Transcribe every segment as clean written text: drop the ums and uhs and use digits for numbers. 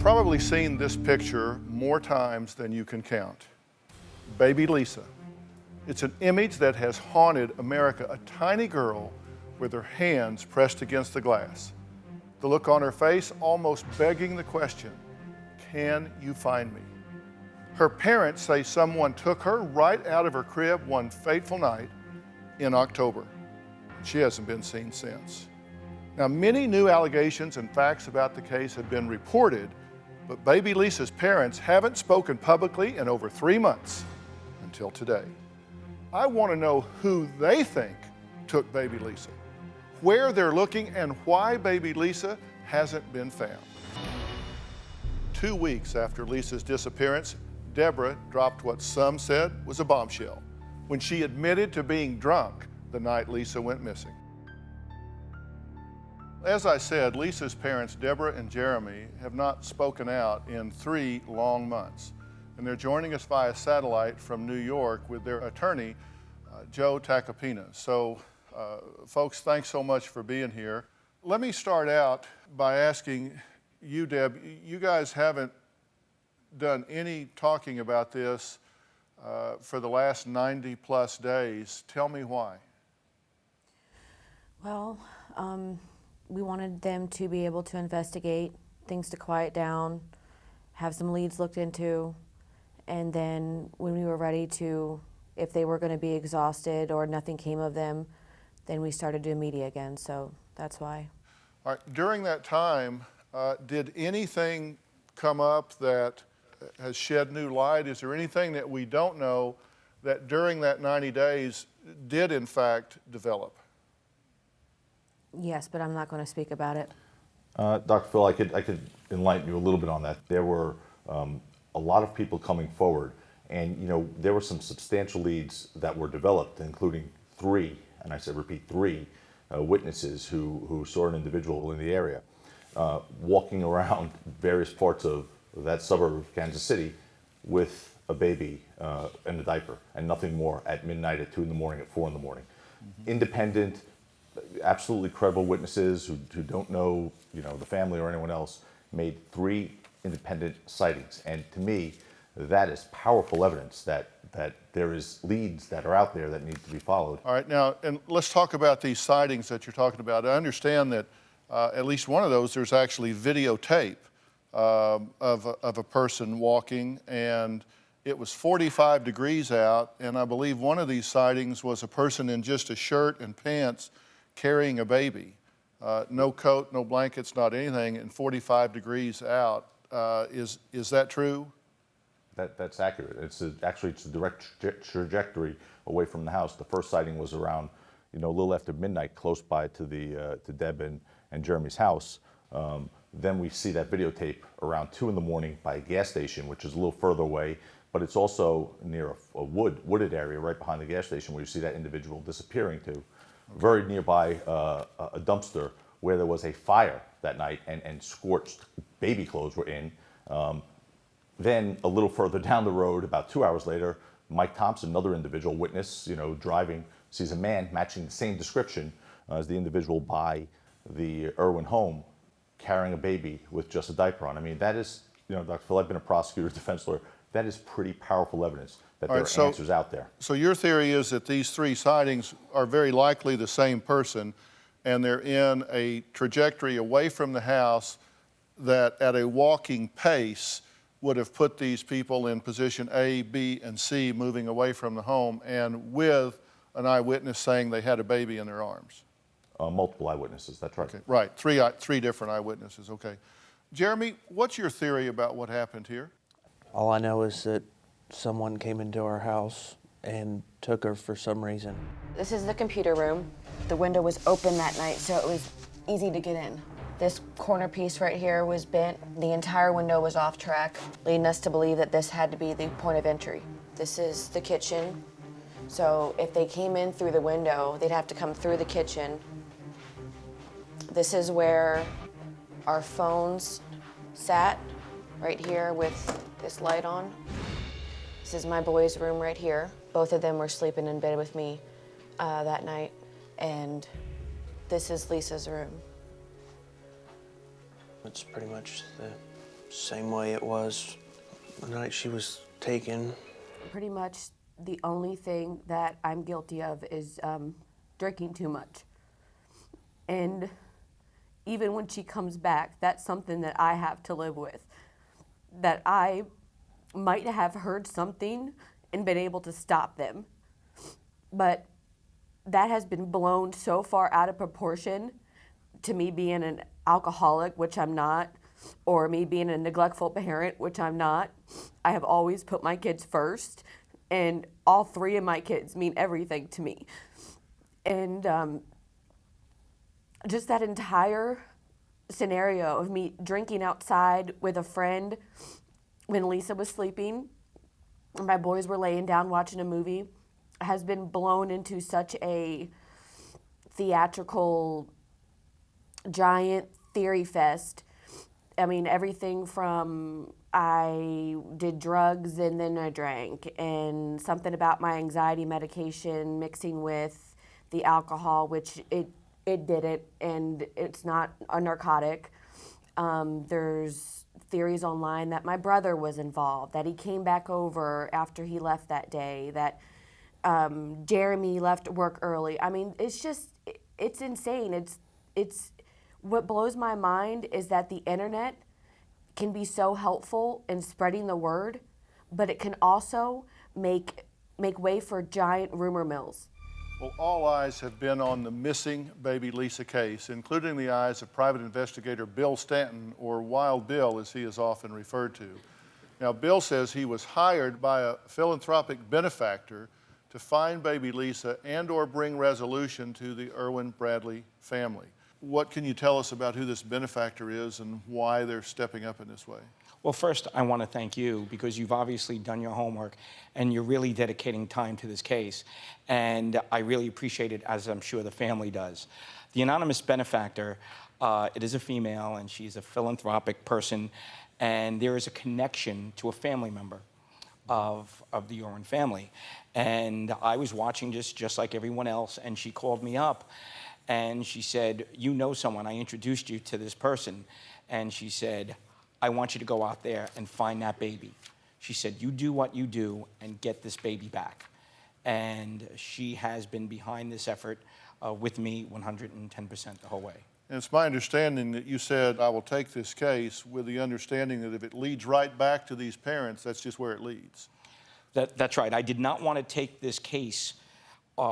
probably seen this picture more times than you can count. Baby Lisa. It's an image that has haunted America, a tiny girl with her hands pressed against the glass. The look on her face almost begging the question, can you find me? Her parents say someone took her right out of her crib one fateful night in October. She hasn't been seen since. Now, many new allegations and facts about the case have been reported, but baby Lisa's parents haven't spoken publicly in over 3 months until today. I want to know who they think took baby Lisa, where they're looking, and why baby Lisa hasn't been found. 2 weeks after Lisa's disappearance, Deborah dropped what some said was a bombshell when she admitted to being drunk the night Lisa went missing. As I said, Lisa's parents, Deborah and Jeremy, have not spoken out in 3 long months. And they're joining us via satellite from New York with their attorney, Joe Tacopina. So, folks, thanks so much for being here. Let me start out by asking you, Deb, you guys haven't done any talking about this for the last 90 plus days. Tell me why. Well, we wanted them to be able to investigate, things to quiet down, have some leads looked into, and then when we were ready to, if they were going to be exhausted or nothing came of them, then we started doing media again, so that's why. All right. During that time, did anything come up that has shed new light? Is there anything that we don't know that during that 90 days did in fact develop? Yes, but I'm not going to speak about it. DrPhil, I could enlighten you a little bit on that. There were a lot of people coming forward, and there were some substantial leads that were developed, including 3, and I said repeat 3, witnesses who saw an individual in the area walking around various parts of that suburb of Kansas City with a baby in a diaper and nothing more at midnight, at 2 in the morning, at 4 in the morning. Mm-hmm. Independent, absolutely credible witnesses who don't know the family or anyone else made 3 independent sightings, and to me that is powerful evidence that there is leads that are out there that need to be followed. All right, now, and let's talk about these sightings that you're talking about. I understand that at least one of those, there's actually videotape of a person walking, and it was 45 degrees out, and I believe one of these sightings was a person in just a shirt and pants carrying a baby. No coat, no blankets, not anything, and 45 degrees out. Is that true? That's accurate. It's a direct trajectory away from the house. The first sighting was around, a little after midnight, close by to Deb and Jeremy's house. Then we see that videotape around 2 in the morning by a gas station, which is a little further away, but it's also near a wooded area right behind the gas station where you see that individual disappearing to. Okay. Very nearby a dumpster where there was a fire that night and scorched baby clothes were in. Then a little further down the road, about 2 hours later, Mike Thompson, another individual witness, driving, sees a man matching the same description as the individual by the Irwin home, carrying a baby with just a diaper on. I mean, that is, DrPhil, I've been a prosecutor, defense lawyer. That is pretty powerful evidence that there are answers out there. So your theory is that these 3 sightings are very likely the same person, and they're in a trajectory away from the house that at a walking pace would have put these people in position A, B, and C, moving away from the home, and with an eyewitness saying they had a baby in their arms. Multiple eyewitnesses, that's right. Okay, right, 3 different eyewitnesses, okay. Jeremy, what's your theory about what happened here? All I know is that someone came into our house and took her for some reason. This is the computer room. The window was open that night, so it was easy to get in. This corner piece right here was bent. The entire window was off track, leading us to believe that this had to be the point of entry. This is the kitchen. So if they came in through the window, they'd have to come through the kitchen. This is where our phones sat, right here with this light on. This is my boys' room right here. Both of them were sleeping in bed with me that night. And this is Lisa's room. It's pretty much the same way it was the night she was taken. Pretty much the only thing that I'm guilty of is drinking too much. And even when she comes back, that's something that I have to live with. That I might have heard something and been able to stop them. But that has been blown so far out of proportion to me being an alcoholic, which I'm not, or me being a neglectful parent, which I'm not. I have always put my kids first, and all three of my kids mean everything to me. And just that entire scenario of me drinking outside with a friend when Lisa was sleeping, and my boys were laying down watching a movie, has been blown into such a theatrical, giant theory fest. I mean, everything from I did drugs and then I drank, and something about my anxiety medication mixing with the alcohol, which it didn't, and it's not a narcotic. There's theories online that my brother was involved, that he came back over after he left that day, that Jeremy left work early. I mean, it's insane. It's what blows my mind is that the internet can be so helpful in spreading the word, but it can also make way for giant rumor mills. Well, all eyes have been on the missing baby Lisa case, including the eyes of private investigator Bill Stanton, or Wild Bill as he is often referred to. Now, Bill says he was hired by a philanthropic benefactor to find baby Lisa and or bring resolution to the Irwin Bradley family. What can you tell us about who this benefactor is and why they're stepping up in this way? Well, first, I want to thank you because you've obviously done your homework and you're really dedicating time to this case. And I really appreciate it, as I'm sure the family does. The anonymous benefactor, it is a female and she's a philanthropic person, and there is a connection to a family member of the Irwin family. And I was watching just like everyone else, and she called me up and she said, "You know someone, I introduced you to this person." And she said, "I want you to go out there and find that baby." She said, "You do what you do and get this baby back." And she has been behind this effort with me 110% the whole way. And it's my understanding that you said, "I will take this case," with the understanding that if it leads right back to these parents, that's just where it leads. That's right. I did not want to take this case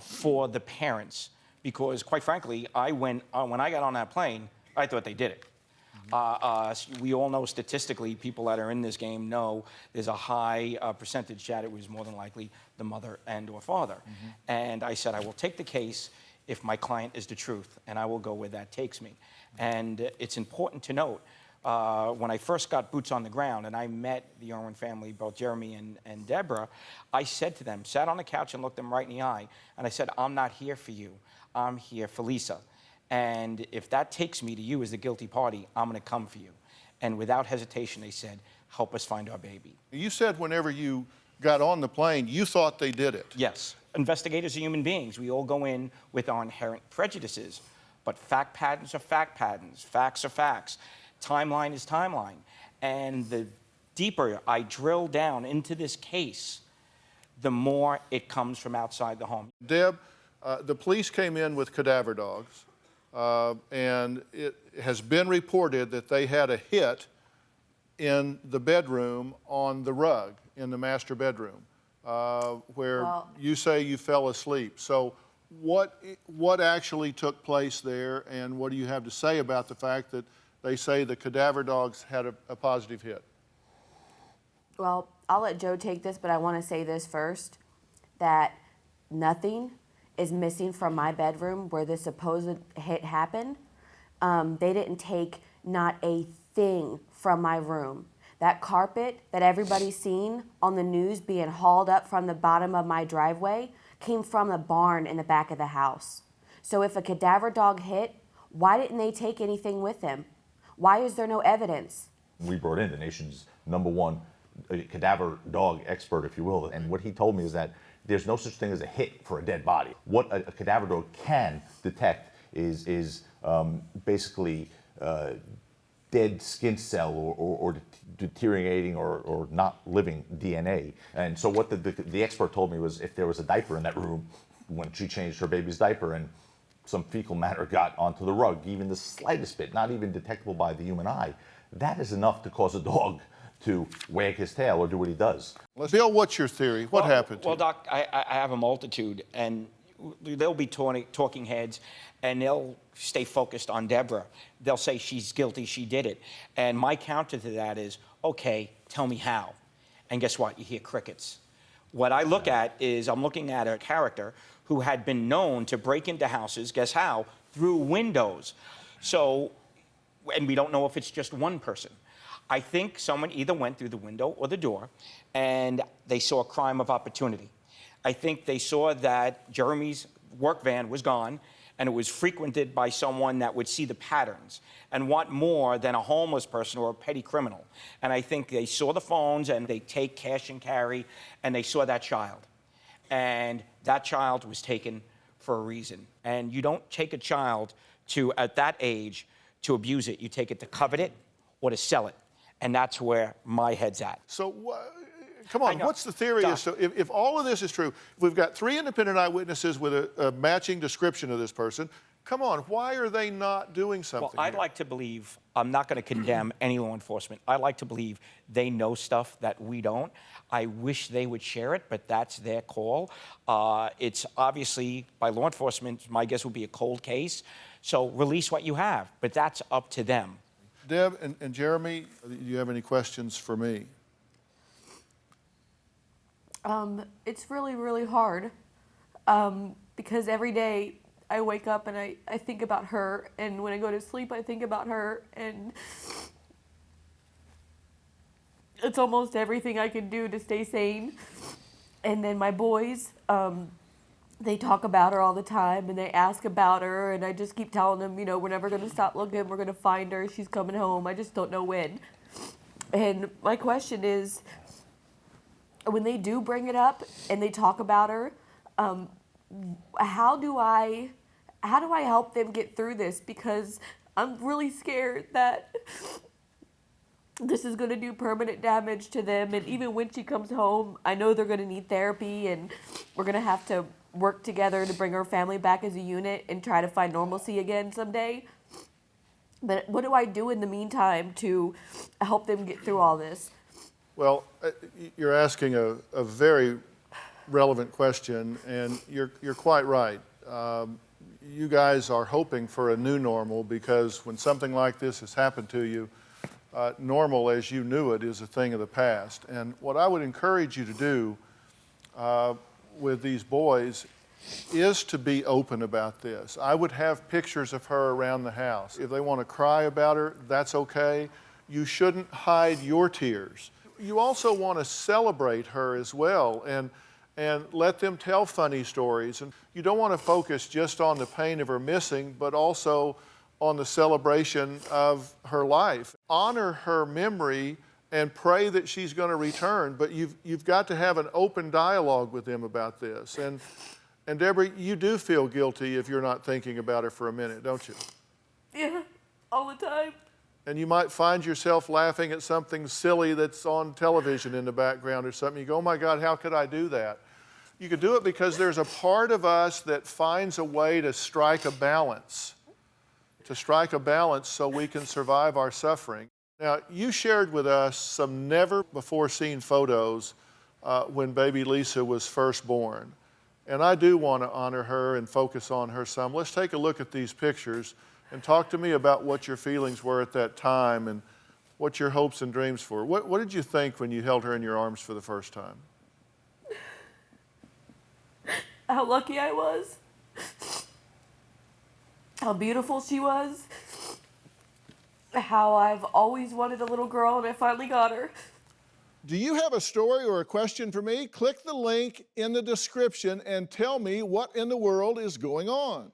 for the parents because, quite frankly, when I got on that plane, I thought they did it. We all know statistically, people that are in this game know there's a high percentage that it was more than likely the mother and or father. And I said, I will take the case if my client is the truth, and I will go where that takes me. And it's important to note, when I first got boots on the ground and I met the Irwin family, both Jeremy and Deborah, I said to them, sat on the couch and looked them right in the eye, and I said, "I'm not here for you. I'm here for Lisa. And if that takes me to you as the guilty party, I'm going to come for you." And without hesitation, they said, "Help us find our baby." You said whenever you got on the plane, you thought they did it. Yes. Investigators are human beings. We all go in with our inherent prejudices. But fact patterns are fact patterns. Facts are facts. Timeline is timeline. And the deeper I drill down into this case, the more it comes from outside the home. Deb, the police came in with cadaver dogs. And it has been reported that they had a hit in the bedroom on the rug in the master bedroom, where you say you fell asleep. So what actually took place there, and what do you have to say about the fact that they say the cadaver dogs had a positive hit? Well, I'll let Joe take this, but I want to say this first, that nothing is missing from my bedroom where the supposed hit happened. They didn't take not a thing from my room. That carpet that everybody's seen on the news being hauled up from the bottom of my driveway came from the barn in the back of the house. So if a cadaver dog hit, why didn't they take anything with them? Why is there no evidence? We brought in the nation's #1 cadaver dog expert, if you will, and what he told me is that there's no such thing as a hit for a dead body. What a cadaver dog can detect is basically dead skin cell or deteriorating or not living DNA. And so what the expert told me was if there was a diaper in that room when she changed her baby's diaper and some fecal matter got onto the rug, even the slightest bit, not even detectable by the human eye, that is enough to cause a dog to wag his tail or do what he does. Bill, what's your theory? What happened to Well, you? Doc, I have a multitude, and they'll be talking heads, and they'll stay focused on Deborah. They'll say she's guilty, she did it. And my counter to that is, okay, tell me how. And guess what? You hear crickets. What I look at is I'm looking at a character who had been known to break into houses, guess how? Through windows. So, and we don't know if it's just one person. I think someone either went through the window or the door and they saw a crime of opportunity. I think they saw that Jeremy's work van was gone and it was frequented by someone that would see the patterns and want more than a homeless person or a petty criminal. And I think they saw the phones and they take cash and carry and they saw that child. And that child was taken for a reason. And you don't take a child to, at that age, to abuse it. You take it to covet it or to sell it. And that's where my head's at. So, come on, what's the theory? As to, if all of this is true, if we've got 3 independent eyewitnesses with a matching description of this person, come on, why are they not doing something? Well, I'd like to believe, I'm not going to condemn any law enforcement. I like to believe they know stuff that we don't. I wish they would share it, but that's their call. It's obviously, by law enforcement, my guess would be a cold case. So release what you have, but that's up to them. Deb and Jeremy, do you have any questions for me? It's really, really hard because every day I wake up and I think about her, and when I go to sleep I think about her, and it's almost everything I can do to stay sane. And then my boys, they talk about her all the time and they ask about her, and I just keep telling them, you know, we're never going to stop looking, we're going to find her, she's coming home, I just don't know when. And my question is, when they do bring it up and they talk about her, how do I help them get through this? Because I'm really scared that this is going to do permanent damage to them. And even when she comes home, I know they're going to need therapy, and we're going to have to work together to bring our family back as a unit and try to find normalcy again someday. But what do I do in the meantime to help them get through all this? Well, you're asking a very relevant question, and you're quite right. You guys are hoping for a new normal because when something like this has happened to you, normal as you knew it is a thing of the past. And what I would encourage you to do with these boys is to be open about this. I would have pictures of her around the house. If they want to cry about her, that's okay. You shouldn't hide your tears. You also want to celebrate her as well and let them tell funny stories. And you don't want to focus just on the pain of her missing, but also on the celebration of her life. Honor her memory and pray that she's going to return, but you've got to have an open dialogue with them about this. And Deborah, you do feel guilty if you're not thinking about her for a minute, don't you? Yeah, all the time. And you might find yourself laughing at something silly that's on television in the background or something. You go, oh my God, how could I do that? You could do it because there's a part of us that finds a way to strike a balance so we can survive our suffering. Now, you shared with us some never-before-seen photos when baby Lisa was first born. And I do want to honor her and focus on her some. Let's take a look at these pictures and talk to me about what your feelings were at that time and what your hopes and dreams were. What did you think when you held her in your arms for the first time? How lucky I was. How beautiful she was. How I've always wanted a little girl and I finally got her. Do you have a story or a question for me? Click the link in the description and tell me what in the world is going on.